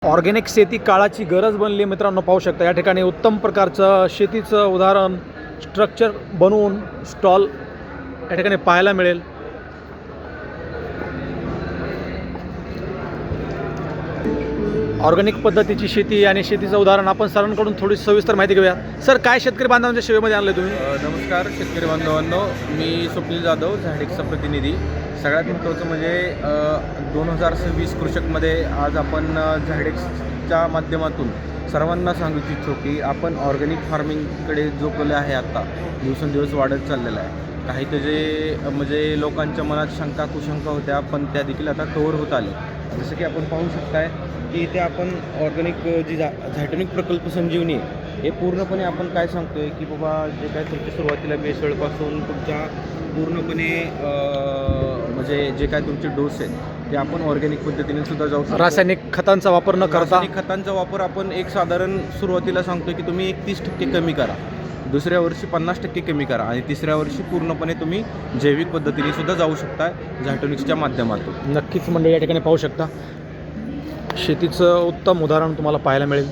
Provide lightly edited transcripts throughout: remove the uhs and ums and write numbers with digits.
Organic शेती काळाची गरज बनली मित्रांनो, पाहू शकता या ठिकाणी उत्तम प्रकारचं शेतीचं उदाहरण स्ट्रक्चर बनवून स्टॉल या ठिकाणी पाहायला मिळेल। ऑर्गॅनिक पद्धतीची शेती आणि शेतीचं उदाहरण आपण सरांकडून थोडी सविस्तर माहिती घेऊया। सर, काय शेतकरी बांधवांच्या सेवेमध्ये आणले तुम्ही? नमस्कार शेतकरी बांधवांनो, मी स्वप्नील जाधव, झाडेक्सचा प्रतिनिधी। सगळ्यात महत्त्वाचं म्हणजे 2026 कृषकमध्ये आज आपण झाडेक्सच्या माध्यमातून सर्वांना सांगू इच्छितो की आपण ऑर्गॅनिक फार्मिंगकडे जो कल आहे आत्ता दिवसेंदिवस वाढत चाललेला आहे। काही त्याचे म्हणजे लोकांच्या मनात शंका कुशंका होत्या, पण त्या देखील आता कव्हर होत आली। जसं की आपण पाहू शकताय की इथे आपण ऑर्गॅनिक जी झायटोनिक प्रकल्प संजीवनी आहे, हे पूर्णपणे आपण काय सांगतोय की बाबा जे काय तुमच्या सुरुवातीला भेसळपासून तुमच्या पूर्णपणे म्हणजे जे काय तुमचे डोस आहेत ते आपण ऑर्गॅनिक पद्धतीने सुद्धा जाऊ शकतो। रासायनिक खतांचा वापर न करता रासायनिक खतांचा वापर आपण एक साधारण सुरुवातीला सांगतोय की तुम्ही 31% कमी करा, दुसऱ्या वर्षी 50% कमी करा आणि तिसऱ्या वर्षी पूर्णपणे तुम्ही जैविक पद्धतीने सुद्धा जाऊ शकता झायटोनिक्सच्या माध्यमातून। नक्कीच मंडळी या ठिकाणी पाहू शकता शेतीचं उत्तम उदाहरण तुम्हाला पाहायला मिळेल।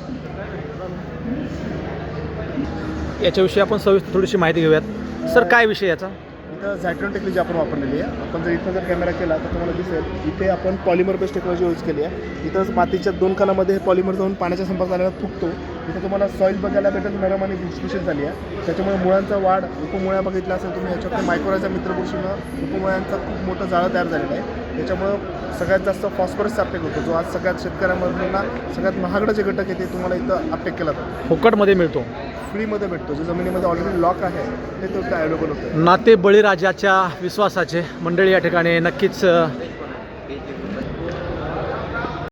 याच्याविषयी आपण सविस्तर थोडीशी माहिती घेऊयात। सर, काय विषय याचा? इथं झायट्रॉन टेक्नॉलॉजी आपण वापरलेली आहे। आपण जर इथं कॅमेरा केला तर तुम्हाला दिसेल इथे आपण पॉलिमर बेस्ड टेक्नॉलॉजी यूज केली आहे। इथं मातीच्या 2 कणामध्ये हे पॉलिमर जाऊन पाण्याच्या संपर्कात आल्यावर फुगतो। इथं तुम्हाला सॉईल बघायला भेटेल, नरम आणि भुसभुशीत झाली आहे। त्याच्यामुळे मुळांचा वाढ, उपमुळ्या बघितला असेल तुम्ही, याच्याकडे मायक्रोराच्या मित्रपुरुषीनं उपमुळ्यांचा खूप मोठं जाळं तयार झालेलं आहे। त्याच्यामुळं सगळ्यात जास्त फॉस्फरसचा अपटेक होतो, जो आज सगळ्यात शेतकऱ्यांमधला सगळ्यात महागडा जे घटक आहे ते तुम्हाला इथं अपटेक केला जातो। फुकटमध्ये मिळतो, फ्रीमध्ये भेटतो। जो जमिनीमध्ये ऑलरेडी लॉक आहे ते तो अवेलेबल होतं। नाते बळीराजाच्या विश्वासाचे मंडळी या ठिकाणी नक्कीच